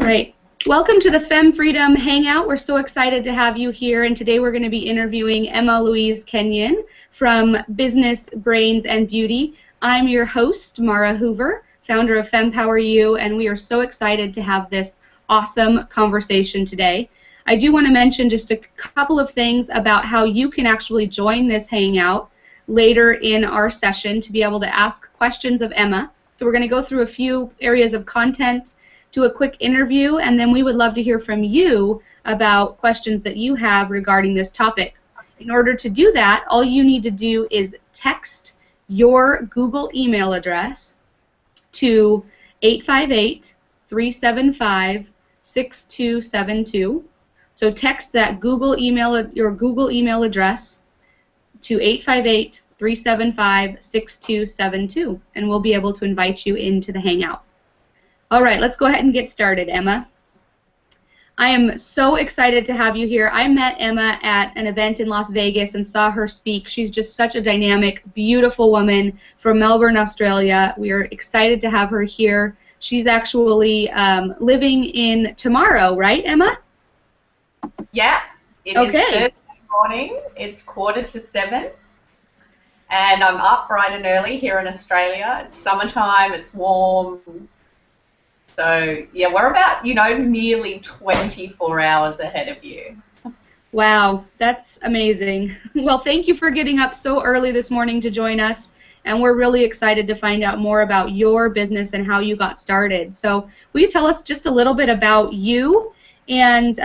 right. Welcome to the Fem Freedom Hangout. We're so excited to have you here, and today we're going to be interviewing Emma Louise Kenyon from Business, Brains, and Beauty. I'm your host, Mara Hoover, founder of FemmePowerU, and we are so excited to have this awesome conversation today. I do want to mention just a couple of things about how you can actually join this hangout later in our session to be able to ask questions of Emma. So we're going to go through a few areas of content, do a quick interview, and then we would love to hear from you about questions that you have regarding this topic. In order to do that, all you need to do is text your Google email address to 858-375-6272. So text that your Google email address to 858-375-6272, and we'll be able to invite you into the hangout. All right, let's go ahead and get started, Emma. I am so excited to have you here. I met Emma at an event in Las Vegas and saw her speak. She's just such a dynamic, beautiful woman from Melbourne, Australia. We are excited to have her here. She's actually living in tomorrow, right, Emma? Yeah, it is Thursday morning. It's 6:45, and I'm up bright and early here in Australia. It's summertime. It's warm. So, yeah, we're about, nearly 24 hours ahead of you. Wow, that's amazing. Well, thank you for getting up so early this morning to join us, and we're really excited to find out more about your business and how you got started. So, will you tell us just a little bit about you? And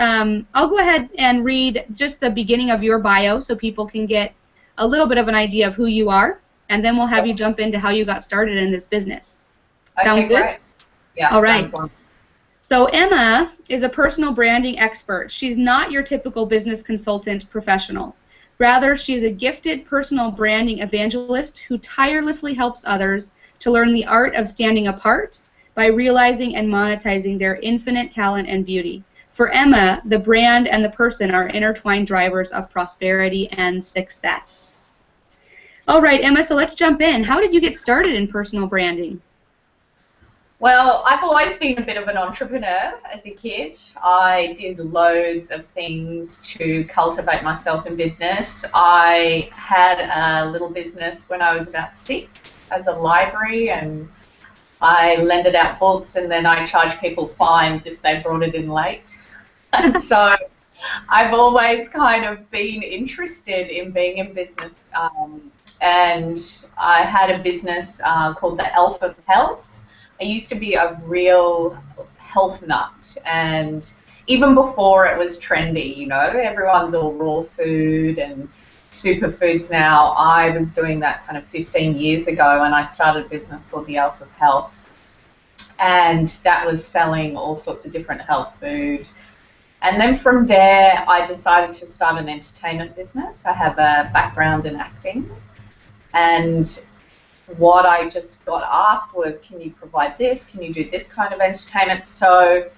I'll go ahead and read just the beginning of your bio so people can get a little bit of an idea of who you are, and then we'll have you jump into how you got started in this business. Sound good? Great. Yeah, all right. Sounds wonderful. So Emma is a personal branding expert. She's not your typical business consultant professional. Rather, she's a gifted personal branding evangelist who tirelessly helps others to learn the art of standing apart by realizing and monetizing their infinite talent and beauty. For Emma, the brand and the person are intertwined drivers of prosperity and success. All right, Emma, so let's jump in. How did you get started in personal branding? Well, I've always been a bit of an entrepreneur as a kid. I did loads of things to cultivate myself in business. I had a little business when I was about 6 as a library, and I lended out books, and then I charged people fines if they brought it in late. And so I've always kind of been interested in being in business, and I had a business called the Elf of Health. I used to be a real health nut, and even before it was trendy, everyone's all raw food and superfoods now. I was doing that kind of 15 years ago, and I started a business called the Elf of Health, and that was selling all sorts of different health food. And then from there, I decided to start an entertainment business. I have a background in acting, and what I just got asked was, can you provide this? Can you do this kind of entertainment? So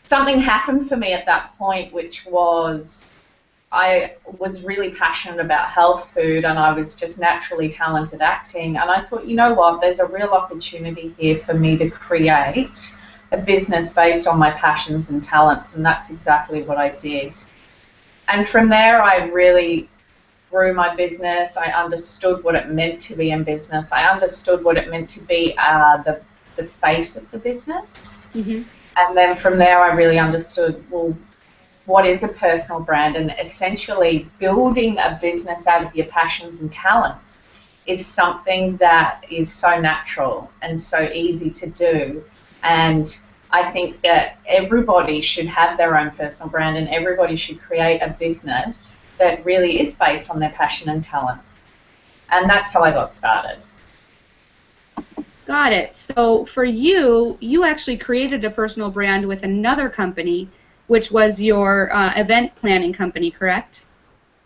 something happened for me at that point, which was I was really passionate about health food, and I was just naturally talented acting. And I thought, you know what, there's a real opportunity here for me to create a business based on my passions and talents, and that's exactly what I did. And from there, I really grew my business. I understood what it meant to be in business. I understood what it meant to be the face of the business. Mm-hmm. And then from there, I really understood, well, what is a personal brand? And essentially, building a business out of your passions and talents is something that is so natural and so easy to do. And I think that everybody should have their own personal brand, and everybody should create a business that really is based on their passion and talent. And that's how I got started. Got it. So for you, you actually created a personal brand with another company, which was your event planning company, correct?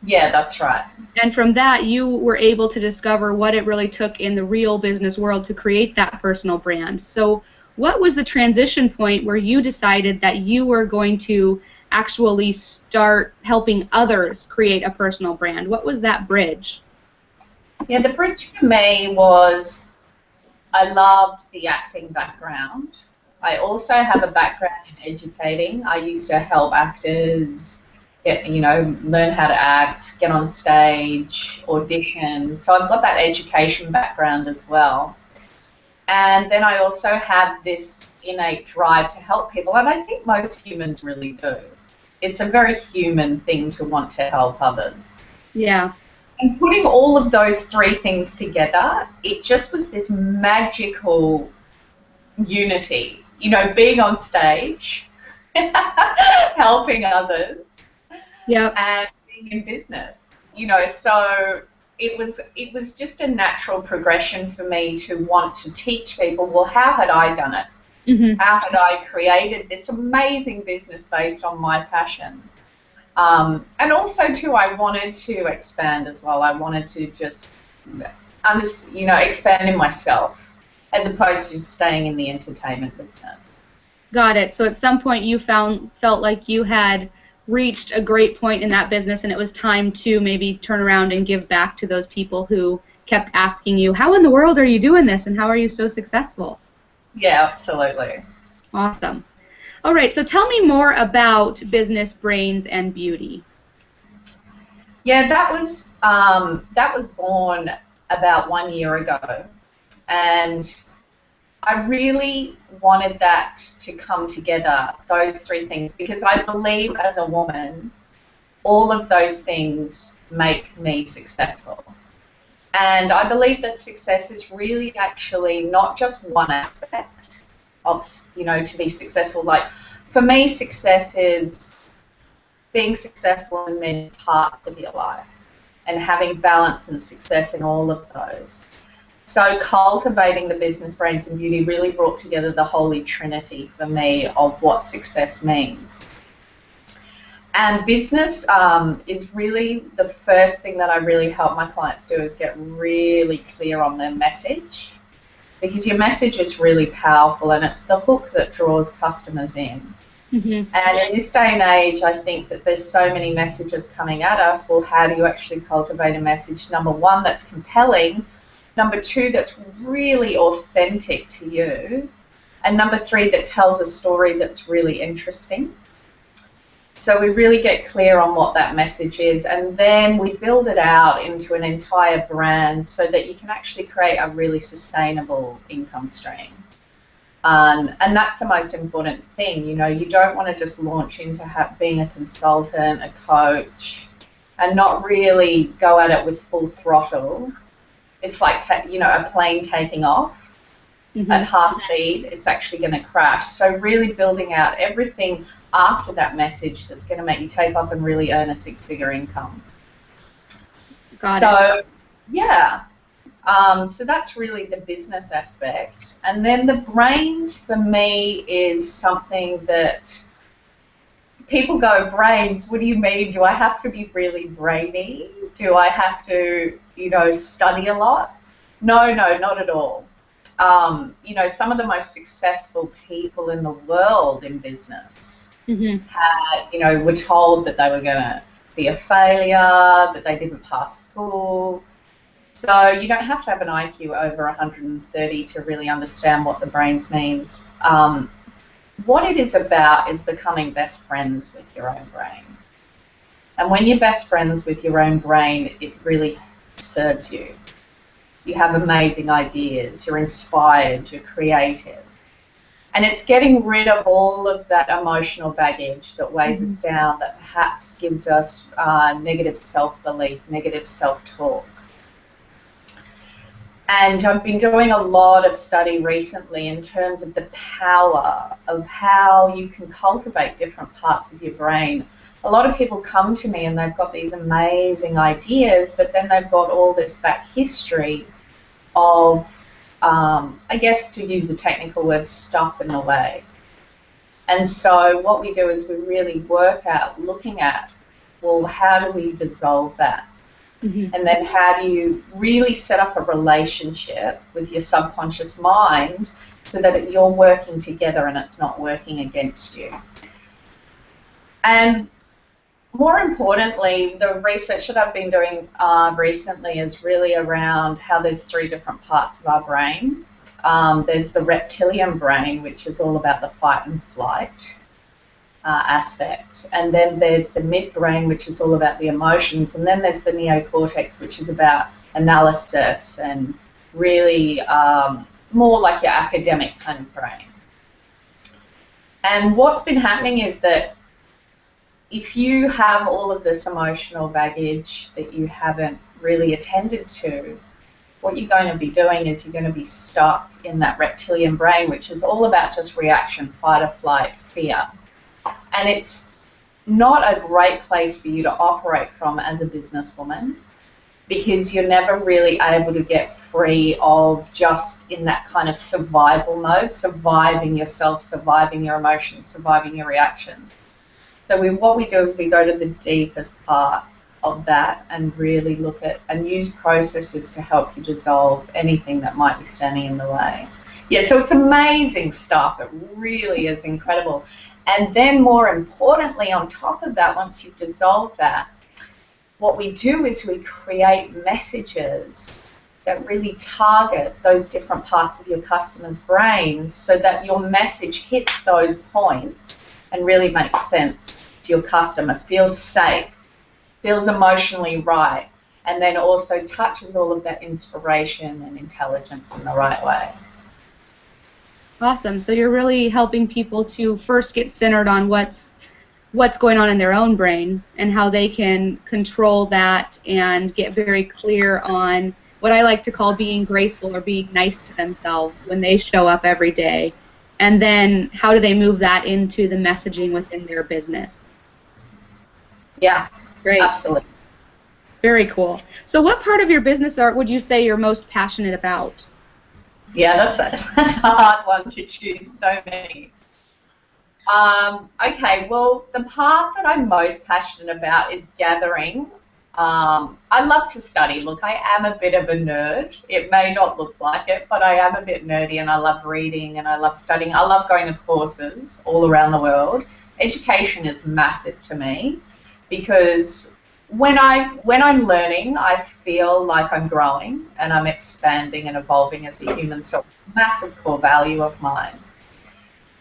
Yeah, that's right. And from that, you were able to discover what it really took in the real business world to create that personal brand. So what was the transition point where you decided that you were going to actually start helping others create a personal brand? What was that bridge? Yeah, the bridge for me was I loved the acting background. I also have a background in educating. I used to help actors learn how to act, get on stage, audition. So I've got that education background as well. And then I also have this innate drive to help people, and I think most humans really do. It's a very human thing to want to help others. Yeah. And putting all of those three things together, it just was this magical unity. Being on stage, helping others, and being in business. So it was just a natural progression for me to want to teach people, well, how had I done it? Mm-hmm. How had I created this amazing business based on my passions? And also, too, I wanted to expand as well. I wanted to just, expand in myself as opposed to just staying in the entertainment business. Got it. So at some point you felt like you had reached a great point in that business and it was time to maybe turn around and give back to those people who kept asking you, how in the world are you doing this and how are you so successful? Yeah, absolutely. Awesome. All right, so tell me more about Business, Brains, and Beauty. Yeah, that was born about 1 year ago, and I really wanted that to come together, those three things, because I believe as a woman, all of those things make me successful. And I believe that success is really actually not just one aspect of, to be successful. Like, for me, success is being successful in many parts of your life and having balance and success in all of those. So cultivating the Business, Brains and Beauty really brought together the holy trinity for me of what success means. And business is really the first thing that I really help my clients do is get really clear on their message, because your message is really powerful and it's the hook that draws customers in. Mm-hmm. And in this day and age, I think that there's so many messages coming at us. Well, how do you actually cultivate a message, number one, that's compelling, number two, that's really authentic to you, and number three, that tells a story that's really interesting? So we really get clear on what that message is, and then we build it out into an entire brand so that you can actually create a really sustainable income stream. And that's the most important thing. You don't want to just launch into being a consultant, a coach, and not really go at it with full throttle. It's like a plane taking off. Mm-hmm. At half speed, it's actually going to crash. So really building out everything after that message that's going to make you take off and really earn a six-figure income. Got it. Yeah. So that's really the business aspect. And then the brains for me is something that people go, brains, what do you mean? Do I have to be really brainy? Do I have to, study a lot? No, not at all. Some of the most successful people in the world in business had, were told that they were going to be a failure, that they didn't pass school. So you don't have to have an IQ over 130 to really understand what the brains means. What it is about is becoming best friends with your own brain. And when you're best friends with your own brain, it really serves you. You have amazing ideas, you're inspired, you're creative. And it's getting rid of all of that emotional baggage that weighs us down, that perhaps gives us negative self-belief, negative self-talk. And I've been doing a lot of study recently in terms of the power of how you can cultivate different parts of your brain. A lot of people come to me and they've got these amazing ideas, but then they've got all this back history of, I guess to use a technical word, stuff in the way. And so what we do is we really work out looking at, well, how do we dissolve that? And then how do you really set up a relationship with your subconscious mind so that you're working together and it's not working against you? And more importantly, the research that I've been doing recently is really around how there's three different parts of our brain. there's the reptilian brain, which is all about the fight and flight aspect. And then there's the midbrain, which is all about the emotions. And then there's the neocortex, which is about analysis and really more like your academic kind of brain. And what's been happening is that if you have all of this emotional baggage that you haven't really attended to, what you're going to be doing is you're going to be stuck in that reptilian brain, which is all about just reaction, fight or flight, fear. And it's not a great place for you to operate from as a businesswoman, because you're never really able to get free of just in that kind of survival mode, surviving yourself, surviving your emotions, surviving your reactions. So what we do is we go to the deepest part of that and really look at and use processes to help you dissolve anything that might be standing in the way. Yeah, so it's amazing stuff. It really is incredible. And then more importantly, on top of that, once you've dissolved that, what we do is we create messages that really target those different parts of your customers' brains so that your message hits those points and really makes sense to your customer, feels safe, feels emotionally right, and then also touches all of that inspiration and intelligence in the right way. Awesome. So you're really helping people to first get centered on what's going on in their own brain and how they can control that and get very clear on what I like to call being graceful or being nice to themselves when they show up every day. And then how do they move that into the messaging within their business? Yeah, great. Absolutely. Very cool. So what part of your business would you say you're most passionate about? Yeah, that's a hard one to choose, so many. Okay, well, the part that I'm most passionate about is gathering. I love to study. Look, I am a bit of a nerd. It may not look like it, but I am a bit nerdy, and I love reading and I love studying. I love going to courses all around the world. Education is massive to me because when I'm learning, I feel like I'm growing and I'm expanding and evolving as a human. So, massive core value of mine.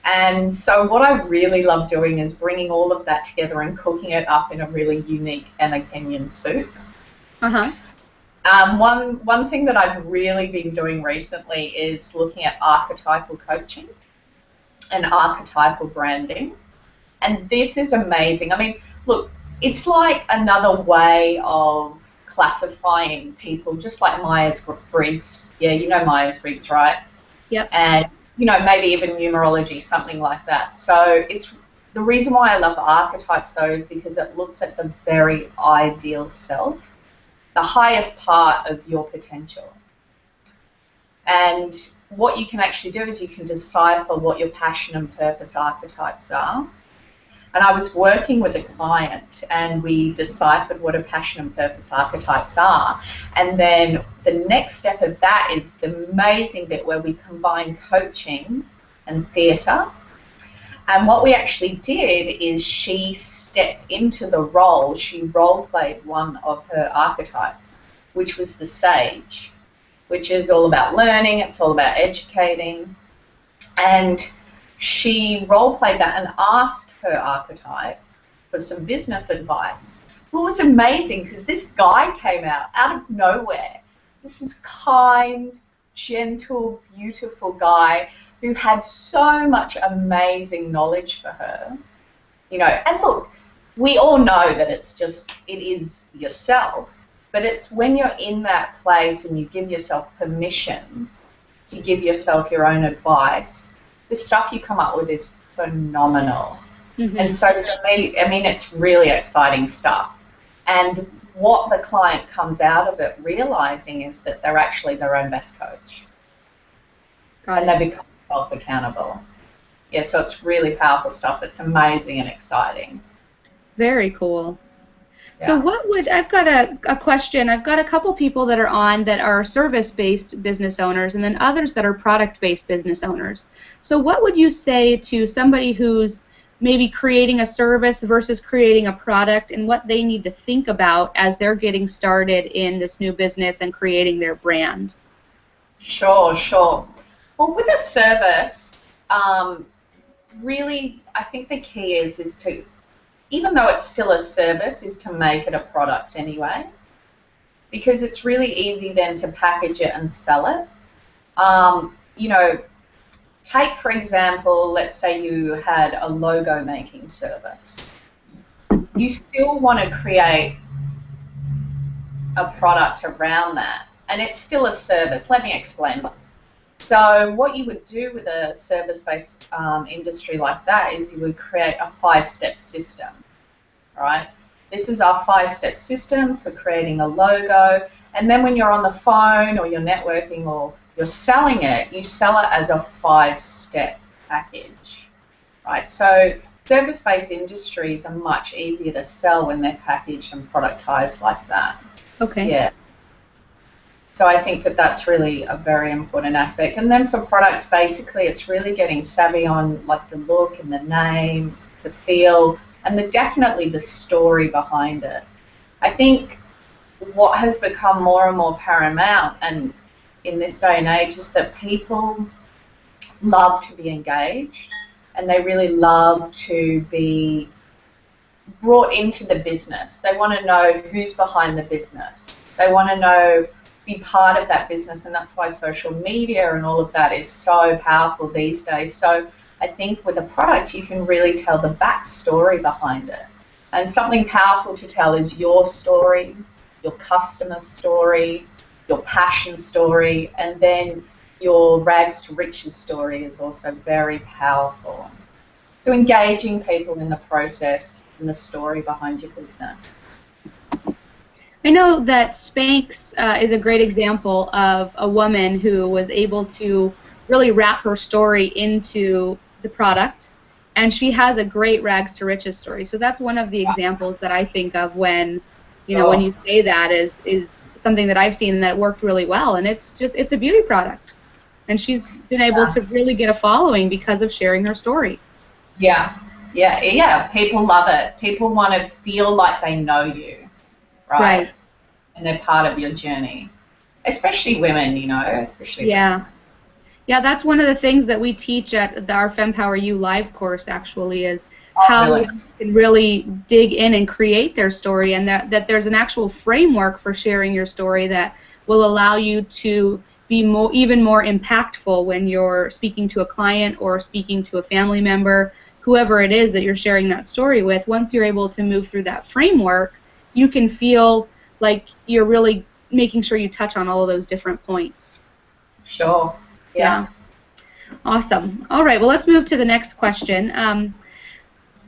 And so what I really love doing is bringing all of that together and cooking it up in a really unique Emma Kenyon soup. One thing that I've really been doing recently is looking at archetypal coaching and archetypal branding. And this is amazing. I mean, look, it's like another way of classifying people, just like Myers-Briggs. Yeah, you know Myers-Briggs, right? Yep. And you know, maybe even numerology, something like that. So it's the reason why I love archetypes, though, is because it looks at the very ideal self, the highest part of your potential. And what you can actually do is you can decipher what your passion and purpose archetypes are. And I was working with a client and we deciphered what a passion and purpose archetypes are. And then the next step of that is the amazing bit where we combine coaching and theatre. And what we actually did is she stepped into the role, she role-played one of her archetypes, which was the sage, which is all about learning, it's all about educating. And she role-played that and asked her archetype for some business advice. Well, it was amazing because this guy came out of nowhere. This is kind, gentle, beautiful guy who had so much amazing knowledge for her. You know, and look, we all know that it is yourself, but it's when you're in that place and you give yourself permission to give yourself your own advice, the stuff you come up with is phenomenal. And so for me, I mean, it's really exciting stuff. And what the client comes out of it realizing is that they're actually their own best coach. And they become self-accountable. Yeah, so it's really powerful stuff. It's amazing and exciting. Very cool. Yeah. So I've got a question. I've got a couple people that are on that are service-based business owners and then others that are product-based business owners. So what would you say to somebody who's maybe creating a service versus creating a product and what they need to think about as they're getting started in this new business and creating their brand? Sure. Well, Well, with a service, really, I think the key is to, even though it's still a service, is to make it a product anyway, because it's really easy then to package it and sell it. You know, take, for example, let's say you had a logo making service. You still want to create a product around that, and it's still a service. Let me explain. So what you would do with a service-based industry like that is you would create a 5-step system, right? This is our 5-step system for creating a logo, and then when you're on the phone or you're networking or you're selling it, you sell it as a 5-step package, right? So service-based industries are much easier to sell when they're packaged and productized like that. Okay. Yeah. So I think that that's really a very important aspect. And then for products, basically, it's really getting savvy on like the look and the name, the feel, and definitely the story behind it. I think what has become more and more paramount, and in this day and age, is that people love to be engaged, and they really love to be brought into the business. They want to know who's behind the business. They want to know, be part of that business, and that's why social media and all of that is so powerful these days. So I think with a product, you can really tell the backstory behind it. And something powerful to tell is your story, your customer's story, your passion story, and then your rags to riches story is also very powerful. So engaging people in the process and the story behind your business. I know that Spanx is a great example of a woman who was able to really wrap her story into the product, and she has a great rags to riches story. So that's one of the examples that I think of when, you know, when you say that is something that I've seen that worked really well, and it's a beauty product, and she's been able to really get a following because of sharing her story. Yeah. People love it. People want to feel like they know you, right? And they're part of your journey, especially women, you know, especially women. Yeah, that's one of the things that we teach at our FemmePowerU live course, actually, is how you can really dig in and create their story, and that there's an actual framework for sharing your story that will allow you to be even more impactful when you're speaking to a client or speaking to a family member, whoever it is that you're sharing that story with. Once you're able to move through that framework, you can feel like you're really making sure you touch on all of those different points. Sure. Yeah. Awesome. All right, well, let's move to the next question.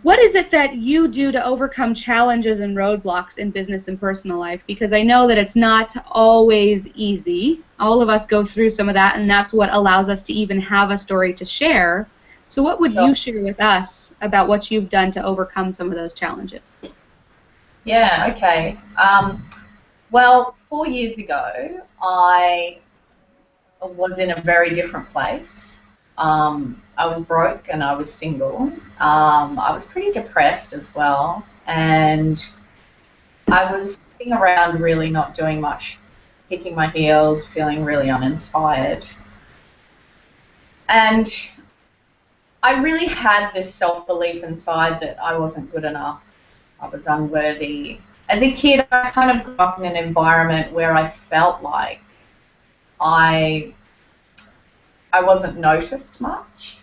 What is it that you do to overcome challenges and roadblocks in business and personal life? Because I know that it's not always easy. All of us go through some of that, and that's what allows us to even have a story to share. So what would you share with us about what you've done to overcome some of those challenges? Yeah, okay. Well, 4 years ago, I was in a very different place. I was broke and I was single. I was pretty depressed as well, and I was sitting around really not doing much, kicking my heels, feeling really uninspired. And I really had this self-belief inside that I wasn't good enough. I was unworthy. As a kid, I kind of grew up in an environment where I felt like I wasn't noticed much,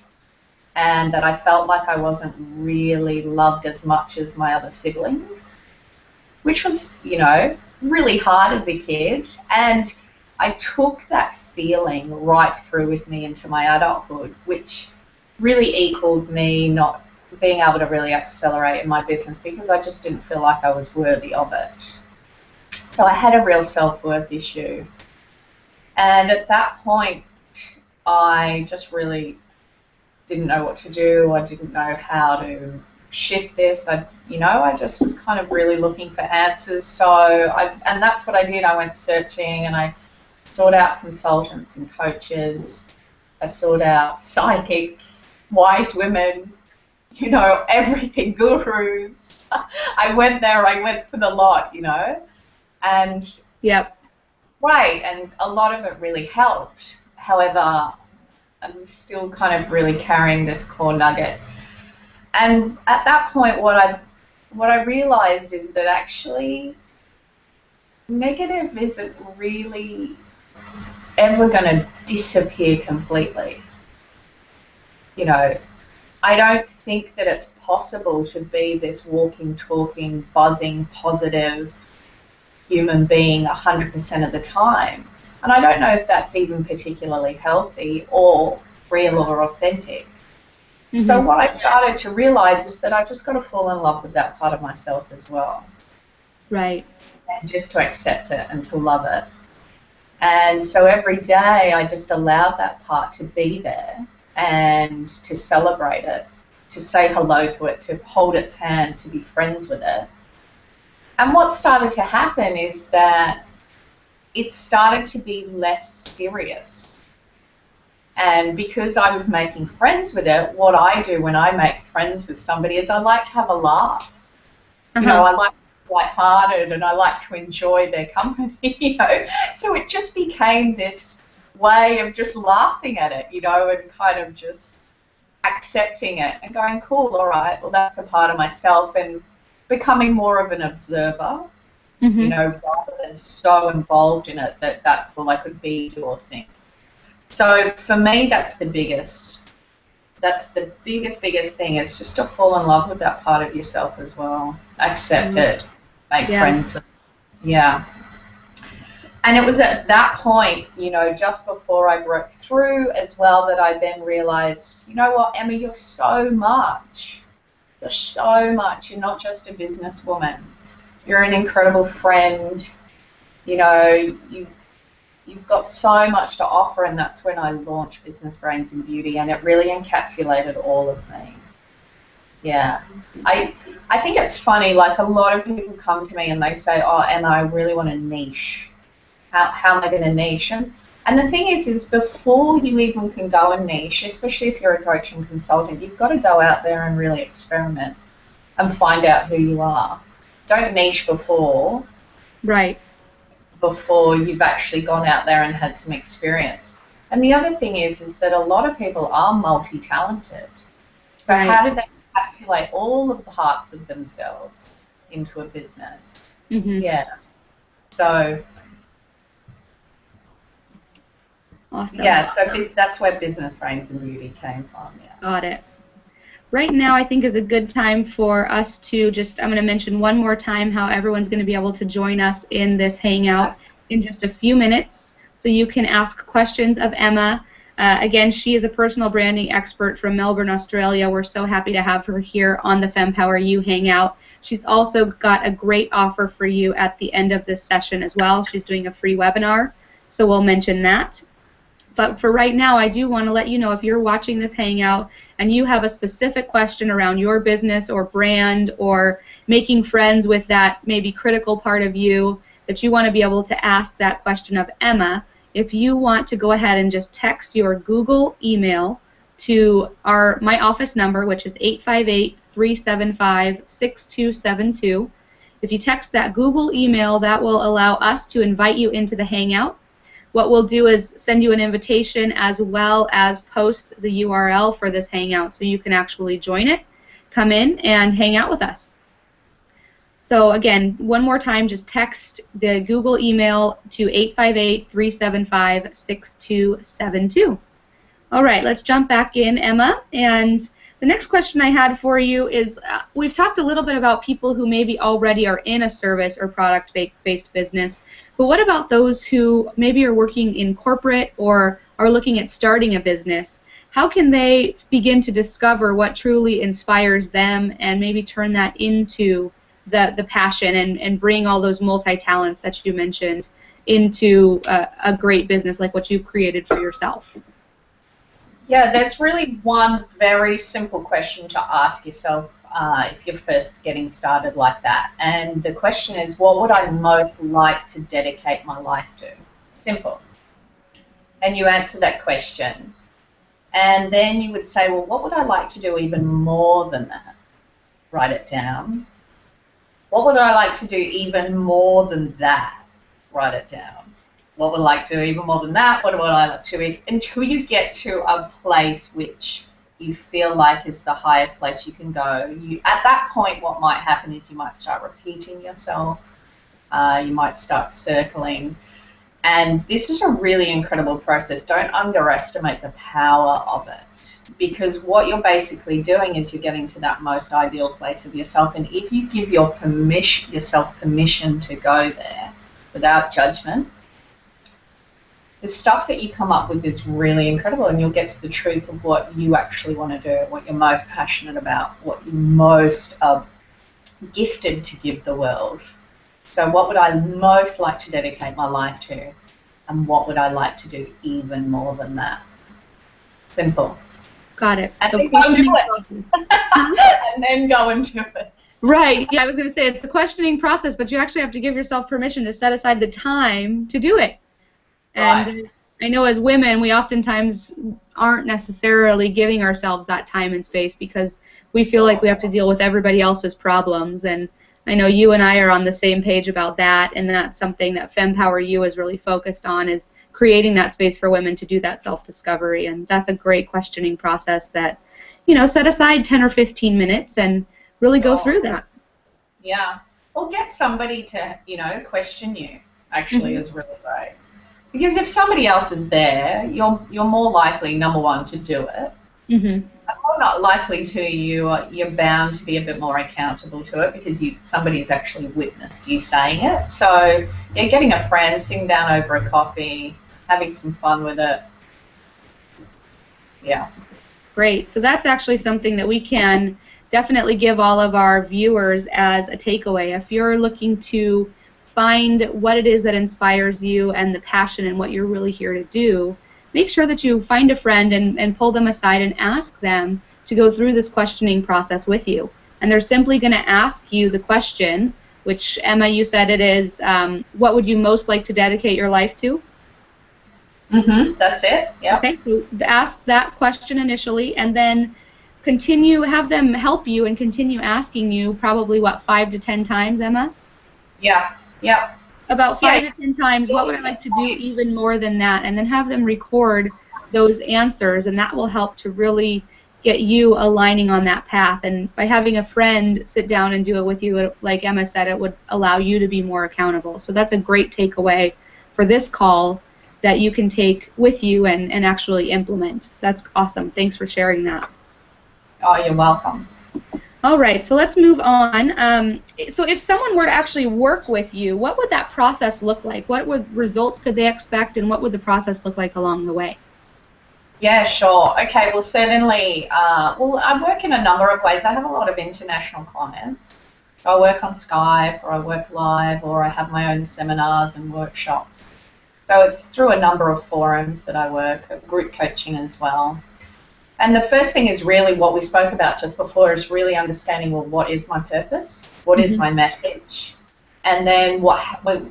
and that I felt like I wasn't really loved as much as my other siblings, which was, you know, really hard as a kid. And I took that feeling right through with me into my adulthood, which really equaled me not being able to really accelerate in my business because I just didn't feel like I was worthy of it. So I had a real self-worth issue. And at that point, I just really didn't know what to do. I didn't know how to shift this. I just was kind of really looking for answers. And that's what I did. I went searching, and I sought out consultants and coaches. I sought out psychics, wise women, you know, everything, gurus. I went there. I went for the lot, you know, and Yep. Right, and a lot of it really helped. However, I'm still kind of really carrying this core nugget. And at that point, what I realized is that actually negative isn't really ever going to disappear completely. You know, I don't think that it's possible to be this walking, talking, buzzing, positive human being 100% of the time. And I don't know if that's even particularly healthy or real or authentic. Mm-hmm. So what I started to realize is that I've just got to fall in love with that part of myself as well. Right. And just to accept it and to love it. And so every day I just allowed that part to be there and to celebrate it, to say hello to it, to hold its hand, to be friends with it. And what started to happen is that it started to be less serious. And because I was making friends with it, what I do when I make friends with somebody is I like to have a laugh. You know, I like to be lighthearted and I like to enjoy their company, you know. So it just became this way of just laughing at it, you know, and kind of just accepting it and going, cool, all right, well, that's a part of myself, and becoming more of an observer, you know, rather than so involved in it that that's all I could be, do, or think. So for me, that's the biggest thing, is just to fall in love with that part of yourself as well. Accept it, make friends with it. Yeah. And it was at that point, you know, just before I broke through as well, that I then realized, you know what, Emma, you're so much. You're so much. You're not just a businesswoman. You're an incredible friend. You know, you've got so much to offer, and that's when I launched Business, Brains and Beauty, and it really encapsulated all of me. Yeah. I think it's funny, like a lot of people come to me and they say, oh, Emma, I really want a niche. How am I going to niche? And the thing is before you even can go and niche, especially if you're a coach and consultant, you've got to go out there and really experiment and find out who you are. Don't niche before you've actually gone out there and had some experience. And the other thing is that a lot of people are multi-talented. So how do they encapsulate all of the parts of themselves into a business? Yeah. So awesome. Yeah, so that's where Business, Brains and Beauty came from. Yeah. Got it. Right now, I think is a good time for us to I'm going to mention one more time how everyone's going to be able to join us in this hangout in just a few minutes. So you can ask questions of Emma. Again, she is a personal branding expert from Melbourne, Australia. We're so happy to have her here on the FemmePowerU hangout. She's also got a great offer for you at the end of this session as well. She's doing a free webinar, so we'll mention that. But for right now, I do want to let you know, if you're watching this hangout and you have a specific question around your business or brand or making friends with that maybe critical part of you, that you want to be able to ask that question of Emma, if you want to go ahead and just text your Google email to my office number, which is 858-375-6272. If you text that Google email, that will allow us to invite you into the hangout. What we'll do is send you an invitation as well as post the URL for this hangout so you can actually join it, come in, and hang out with us. So again, one more time, just text the Google email to 858-375-6272. All right, let's jump back in, Emma. And the next question I had for you is, we've talked a little bit about people who maybe already are in a service or product-based business, but what about those who maybe are working in corporate or are looking at starting a business? How can they begin to discover what truly inspires them and maybe turn that into the passion and bring all those multi-talents that you mentioned into a great business like what you've created for yourself? Yeah, there's really one very simple question to ask yourself if you're first getting started like that. And the question is, what would I most like to dedicate my life to? Simple. And you answer that question. And then you would say, well, what would I like to do even more than that? Write it down. What would I like to do even more than that? Write it down. what would I like to do even more than that? What would I like to eat? Until you get to a place which you feel like is the highest place you can go. At that point, what might happen is you might start repeating yourself. You might start circling. And this is a really incredible process. Don't underestimate the power of it, because what you're basically doing is you're getting to that most ideal place of yourself. And if you give yourself permission to go there without judgment, the stuff that you come up with is really incredible, and you'll get to the truth of what you actually want to do, what you're most passionate about, what you're most gifted to give the world. So what would I most like to dedicate my life to, and what would I like to do even more than that? Simple. Got it. And so then go and do it. And then go and do it. Right. Yeah, I was going to say it's a questioning process, but you actually have to give yourself permission to set aside the time to do it. And right. I know as women, we oftentimes aren't necessarily giving ourselves that time and space because we feel like we have to deal with everybody else's problems. And I know you and I are on the same page about that, and that's something that FemmePowerU is really focused on, is creating that space for women to do that self-discovery. And that's a great questioning process that, you know, set aside 10 or 15 minutes and really go through that. Yeah. Or get somebody to, you know, question you actually is really great. Because if somebody else is there, you're more likely, number one, to do it. And more not likely to, you're bound to be a bit more accountable to it because somebody's actually witnessed you saying it. So, yeah, getting a friend, sitting down over a coffee, having some fun with it. Yeah. Great. So that's actually something that we can definitely give all of our viewers as a takeaway. If you're looking to find what it is that inspires you and the passion and what you're really here to do, make sure that you find a friend and pull them aside and ask them to go through this questioning process with you. And they're simply going to ask you the question, which, Emma, you said it is, what would you most like to dedicate your life to? That's it. Yeah. Okay, so ask that question initially, and then have them help you and continue asking you probably, what, 5 to 10 times, Emma? Yeah. Yeah. About 5 to 10 times, what would I like to do even more than that? And then have them record those answers, and that will help to really get you aligning on that path. And by having a friend sit down and do it with you, like Emma said, it would allow you to be more accountable. So that's a great takeaway for this call that you can take with you and actually implement. That's awesome. Thanks for sharing that. Oh, you're welcome. All right, so let's move on. So if someone were to actually work with you, what would that process look like? What results could they expect, and what would the process look like along the way? Yeah, sure. Okay, well, certainly, I work in a number of ways. I have a lot of international clients. So I work on Skype, or I work live, or I have my own seminars and workshops. So it's through a number of forums that I work, group coaching as well. And the first thing is really what we spoke about just before, is really understanding, well, what is my purpose? What is my message? And then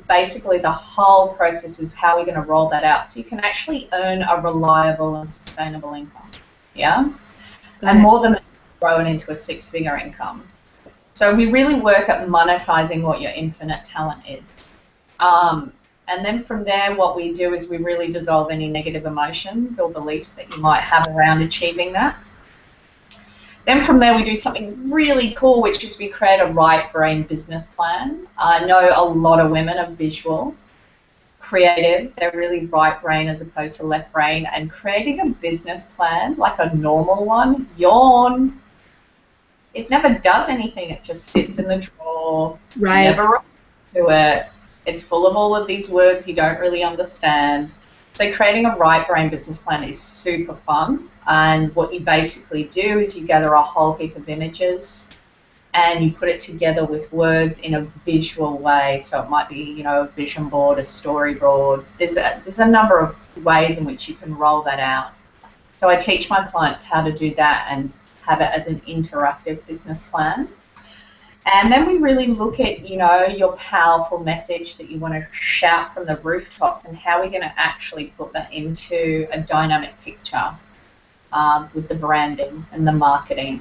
basically the whole process is how we're going to roll that out so you can actually earn a reliable and sustainable income. Yeah? And more than grow it into a 6-figure income. So we really work at monetizing what your infinite talent is. And then from there, what we do is we really dissolve any negative emotions or beliefs that you might have around achieving that. Then from there, we do something really cool, which is we create a right brain business plan. I know a lot of women are visual, creative. They're really right brain as opposed to left brain. And creating a business plan, like a normal one, yawn, it never does anything. It just sits in the drawer. Right. Never runs to it. It's full of all of these words you don't really understand. So creating a right brain business plan is super fun. And what you basically do is you gather a whole heap of images and you put it together with words in a visual way. So it might be, you know, a vision board, a storyboard. There's a number of ways in which you can roll that out. So I teach my clients how to do that and have it as an interactive business plan. And then we really look at, you know, your powerful message that you want to shout from the rooftops and how we're going to actually put that into a dynamic picture with the branding and the marketing.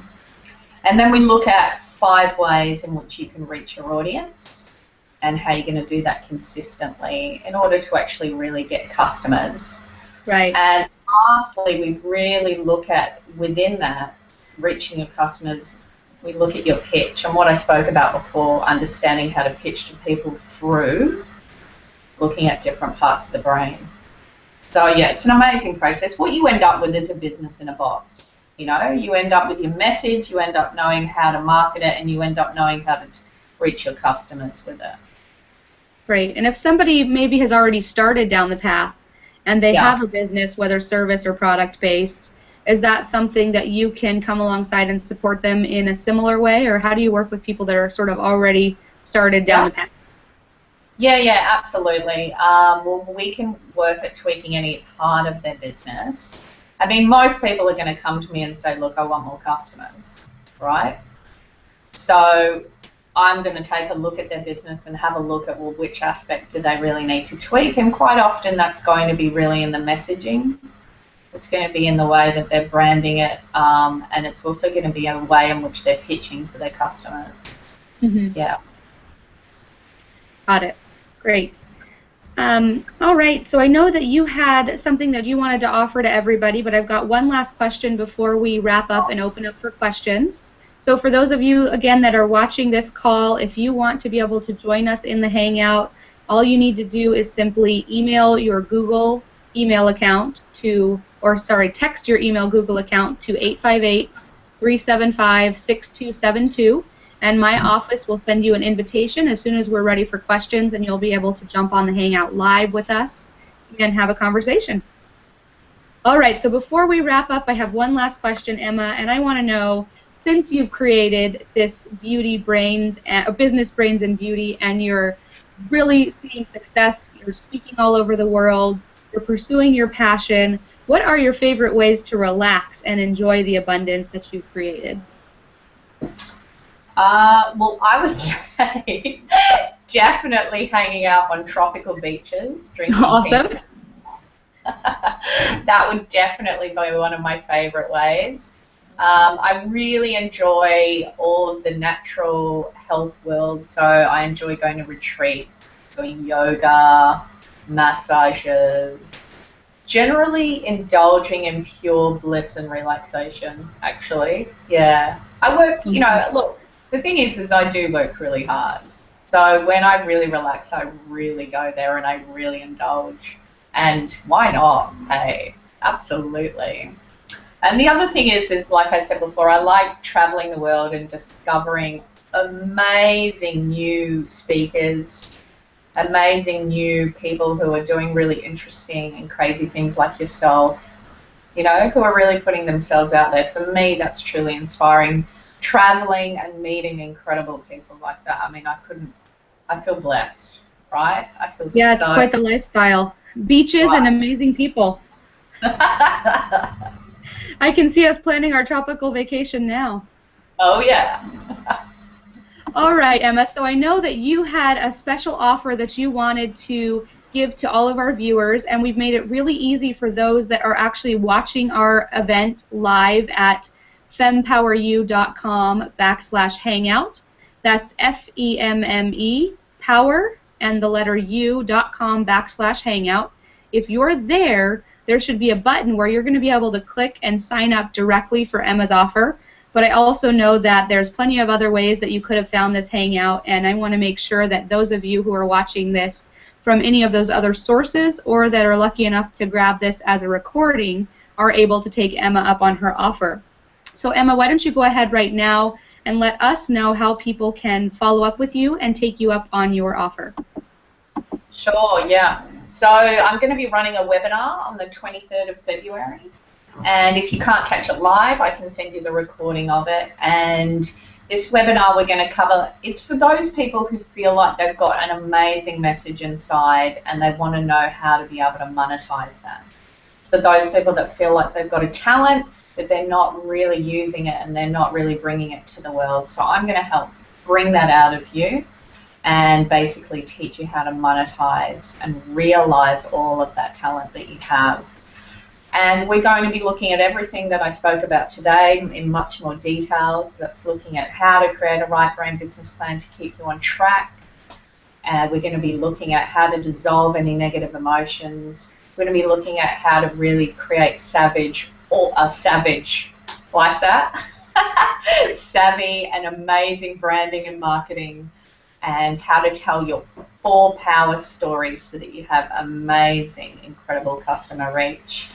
And then we look at 5 ways in which you can reach your audience. and how you're going to do that consistently in order to actually really get customers. Right. And lastly, we really look at, within that, reaching your customers, we look at your pitch and what I spoke about before, understanding how to pitch to people through looking at different parts of the brain. So yeah, it's an amazing process. What you end up with is a business in a box. You know, you end up with your message, you end up knowing how to market it, and you end up knowing how to reach your customers with it. Great. And if somebody maybe has already started down the path and they have a business, whether service or product based, is that something that you can come alongside and support them in a similar way, or how do you work with people that are sort of already started down the path? Yeah, absolutely. Well, we can work at tweaking any part of their business. I mean, most people are going to come to me and say, look, I want more customers, right? So I'm going to take a look at their business and have a look at, well, which aspect do they really need to tweak? And quite often that's going to be really in the messaging. It's going to be in the way that they're branding it, and it's also going to be a way in which they're pitching to their customers. Mm-hmm. Yeah. Got it. Great. All right, so I know that you had something that you wanted to offer to everybody, but I've got one last question before we wrap up and open up for questions. So for those of you, again, that are watching this call, if you want to be able to join us in the Hangout, all you need to do is simply email your Google email account to, or sorry, text your email Google account to 858-375-6272. And my office will send you an invitation as soon as we're ready for questions, and you'll be able to jump on the Hangout live with us and have a conversation. All right, so before we wrap up, I have one last question, Emma, and I want to know, since you've created this business brains and beauty, and you're really seeing success, you're speaking all over the world, you're pursuing your passion, what are your favorite ways to relax and enjoy the abundance that you've created? Well, I would say definitely hanging out on tropical beaches, drinking awesome. tea. That would definitely be one of my favorite ways. I really enjoy all of the natural health world, so I enjoy going to retreats, doing yoga, massages, generally indulging in pure bliss and relaxation, actually. Yeah. I work, you know, look, the thing is I do work really hard. So when I really relax, I really go there and I really indulge. And why not? Hey, absolutely. And the other thing is like I said before, I like traveling the world and discovering amazing new speakers, amazing new people who are doing really interesting and crazy things like yourself, you know, who are really putting themselves out there. For me, that's truly inspiring. Traveling and meeting incredible people like that. I mean, I feel blessed, right? I feel yeah, it's quite the lifestyle. Beaches and amazing people. I can see us planning our tropical vacation now. Oh, yeah. All right, Emma, so I know that you had a special offer that you wanted to give to all of our viewers, and we've made it really easy for those that are actually watching our event live at FemmePowerU.com/hangout. That's FEMME power and the letter U.com/hangout. If you're there, there should be a button where you're going to be able to click and sign up directly for Emma's offer. But I also know that there's plenty of other ways that you could have found this Hangout, and I want to make sure that those of you who are watching this from any of those other sources or that are lucky enough to grab this as a recording are able to take Emma up on her offer. So Emma, why don't you go ahead right now and let us know how people can follow up with you and take you up on your offer. Sure, yeah. So I'm going to be running a webinar on the 23rd of February. And if you can't catch it live, I can send you the recording of it. And this webinar we're going to cover, it's for those people who feel like they've got an amazing message inside and they want to know how to be able to monetize that. For those people that feel like they've got a talent, but they're not really using it and they're not really bringing it to the world. So I'm going to help bring that out of you and basically teach you how to monetize and realize all of that talent that you have. And we're going to be looking at everything that I spoke about today in much more detail. So that's looking at how to create a right brain business plan to keep you on track, We're going to be looking at how to dissolve any negative emotions. We're going to be looking at how to really create savage like that, savvy and amazing branding and marketing, and how to tell your 4 power stories so that you have amazing, incredible customer reach.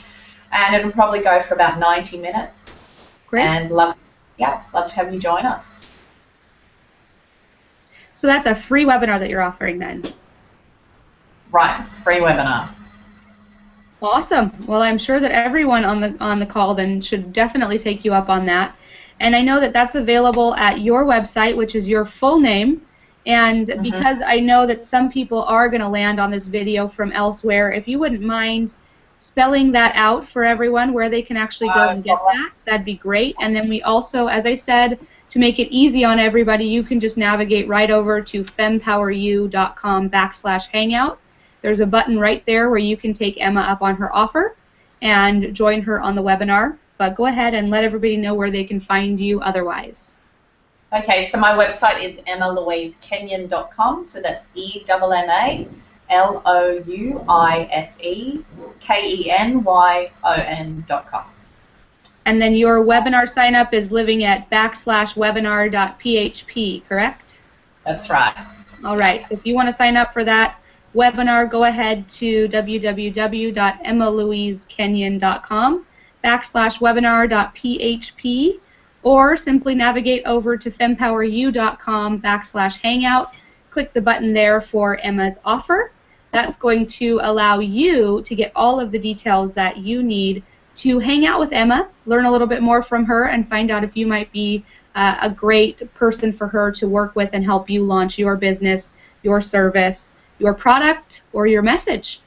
And it'll probably go for about 90 minutes. Great. And love to have you join us. So that's a free webinar that you're offering then? Right, free webinar. Awesome. Well, I'm sure that everyone on the call then should definitely take you up on that. And I know that that's available at your website, which is your full name. And because I know that some people are going to land on this video from elsewhere, if you wouldn't mind spelling that out for everyone where they can actually go and get that, that'd be great. And then we also, as I said, to make it easy on everybody, you can just navigate right over to FemmePowerU.com/hangout. There's a button right there where you can take Emma up on her offer and join her on the webinar. But go ahead and let everybody know where they can find you otherwise. Okay, so my website is EmmaLouiseKenyon.com, so that's EmmaLouiseKenyon.com. And then your webinar sign up is living at /webinar.php, correct? That's right. All right, so if you want to sign up for that webinar, go ahead to www.emmalouisekenyon.com /webinar.php, or simply navigate over to FemmePowerU.com /hangout. Click the button there for Emma's offer. That's going to allow you to get all of the details that you need to hang out with Emma, learn a little bit more from her, and find out if you might be a great person for her to work with and help you launch your business, your service, your product, or your message.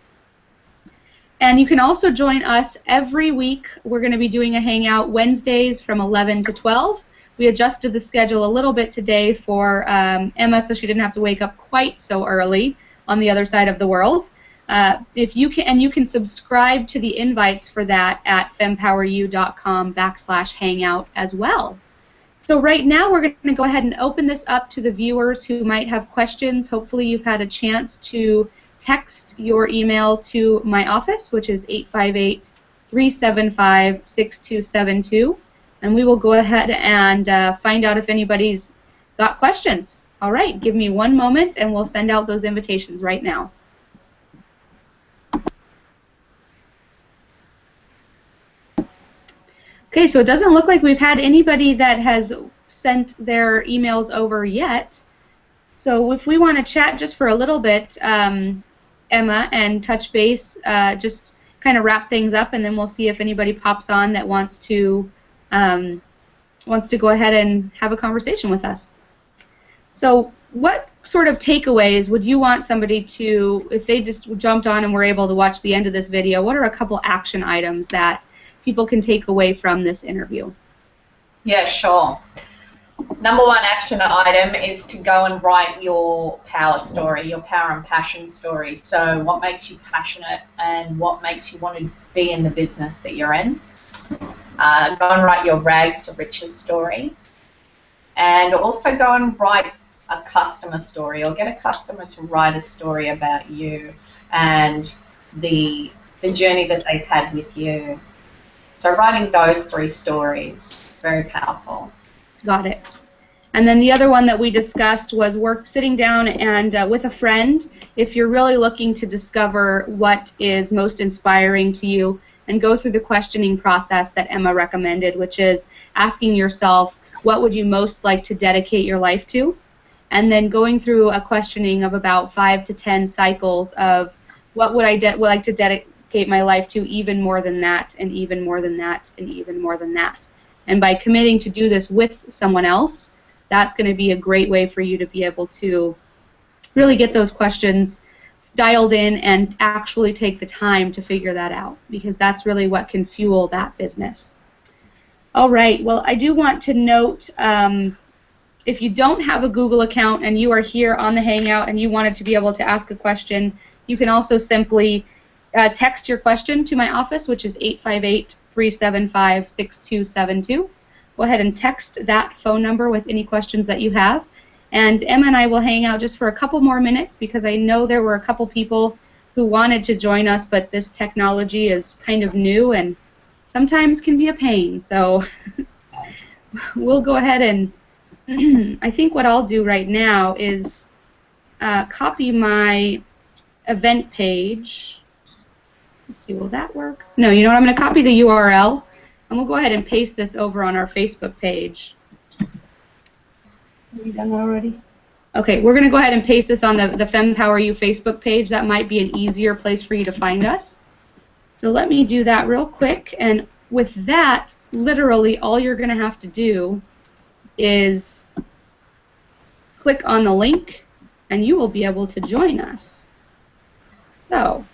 And you can also join us every week. We're going to be doing a hangout Wednesdays from 11 to 12. We adjusted the schedule a little bit today for Emma so she didn't have to wake up quite so early on the other side of the world. If you can, and you can subscribe to the invites for that at FemmePowerU.com /hangout as well. So right now we're going to go ahead and open this up to the viewers who might have questions. Hopefully you've had a chance to text your email to my office, which is 858-375-6272, and we will go ahead and find out if anybody's got questions. All right, give me one moment and we'll send out those invitations right now. Okay, so it doesn't look like we've had anybody that has sent their emails over yet. So if we want to chat just for a little bit, Emma, and touch base, just kind of wrap things up, and then we'll see if anybody pops on that wants to go ahead and have a conversation with us. So what sort of takeaways would you want somebody to, if they just jumped on and were able to watch the end of this video, what are a couple action items that people can take away from this interview? Yeah, sure. Number one action item is to go and write your power story, your power and passion story. So what makes you passionate and what makes you want to be in the business that you're in. Go and write your rags to riches story. And also go and write a customer story, or get a customer to write a story about you and the journey that they've had with you. So writing those 3 stories, very powerful. Got it. And then the other one that we discussed was sitting down and with a friend, if you're really looking to discover what is most inspiring to you, and go through the questioning process that Emma recommended, which is asking yourself, what would you most like to dedicate your life to? And then going through a questioning of about 5 to 10 cycles of what would I like to dedicate my life to, even more than that, and even more than that, and even more than that. And by committing to do this with someone else, that's going to be a great way for you to be able to really get those questions dialed in and actually take the time to figure that out, because that's really what can fuel that business. All right, well, I do want to note, if you don't have a Google account and you are here on the Hangout and you wanted to be able to ask a question, you can also simply text your question to my office, which is 858-375-6272. Go ahead and text that phone number with any questions that you have, And Emma and I will hang out just for a couple more minutes because I know there were a couple people who wanted to join us, but this technology is kind of new and sometimes can be a pain. So we'll go ahead and I think what I'll do right now is copy my event page. Let's see, will that work? No, you know what? I'm going to copy the URL, and we'll go ahead and paste this over on our Facebook page. Have you done that already? Okay, we're going to go ahead and paste this on the FemmePowerU Facebook page. That might be an easier place for you to find us. So let me do that real quick, and with that, literally all you're going to have to do is click on the link, and you will be able to join us. So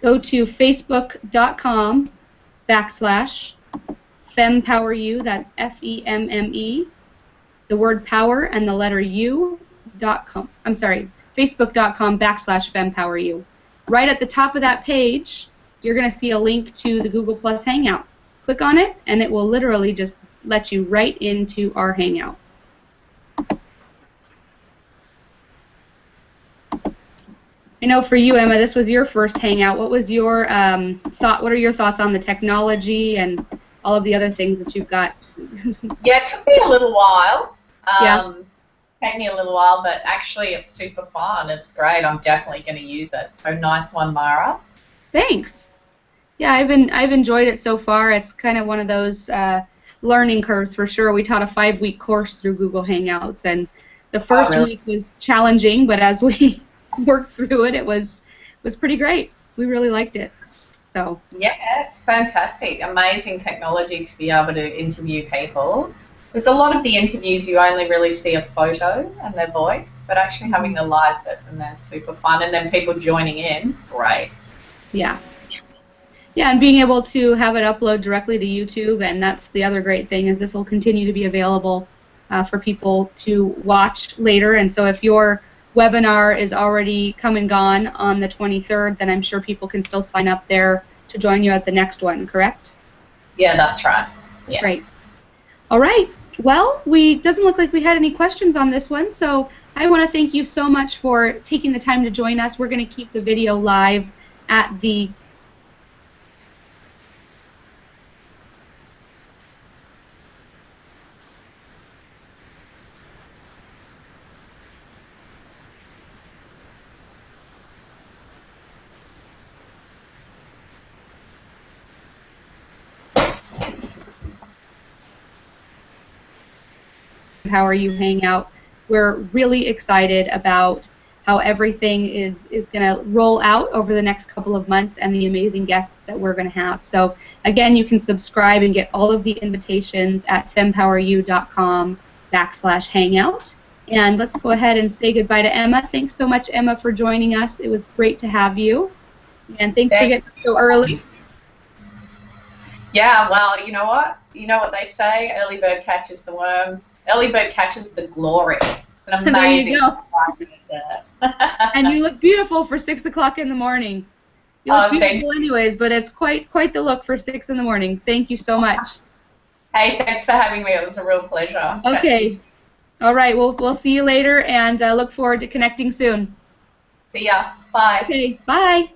go to facebook.com/FemmePowerU, that's FEMME, the word power and the letter U.com. I'm sorry, facebook.com/FemmePowerU. Right at the top of that page, you're going to see a link to the Google Plus Hangout. Click on it, and it will literally just let you right into our Hangout. I know for you, Emma, this was your first Hangout. What was your thought? What are your thoughts on the technology and all of the other things that you've got? Yeah, it took me a little while. Yeah. Take me a little while, but actually it's super fun. It's great. I'm definitely going to use it. So nice one, Mara. Thanks. Yeah, I've enjoyed it so far. It's kind of one of those learning curves for sure. We taught a 5-week course through Google Hangouts, and the first week was challenging, but as we worked through it, it was pretty great. We really liked it. So yeah, it's fantastic. Amazing technology to be able to interview people. There's a lot of the interviews you only really see a photo and their voice, but actually having the live person there is super fun, and then people joining in, great. Yeah. Yeah, and being able to have it upload directly to YouTube, and that's the other great thing, is this will continue to be available for people to watch later. And so if your webinar is already come and gone on the 23rd, then I'm sure people can still sign up there to join you at the next one, correct? Yeah, that's right. Yeah. Great. All right. Well, doesn't look like we had any questions on this one, so I want to thank you so much for taking the time to join us. We're going to keep the video live at the FemmePowerU Hangout. We're really excited about how everything is going to roll out over the next couple of months and the amazing guests that we're going to have. So again, you can subscribe and get all of the invitations at FemmePowerU.com/hangout. And let's go ahead and say goodbye to Emma. Thanks so much, Emma, for joining us. It was great to have you. And thanks for getting so early. Yeah, well, you know what? You know what they say, early bird catches the worm. Early bird catches the glory. It's an amazing. There you go. And you look beautiful for 6 o'clock in the morning. You look beautiful anyways, but it's quite the look for 6 in the morning. Thank you so much. Hey, thanks for having me. It was a real pleasure. Okay. All right. We'll see you later, and look forward to connecting soon. See ya. Bye. Okay. Bye.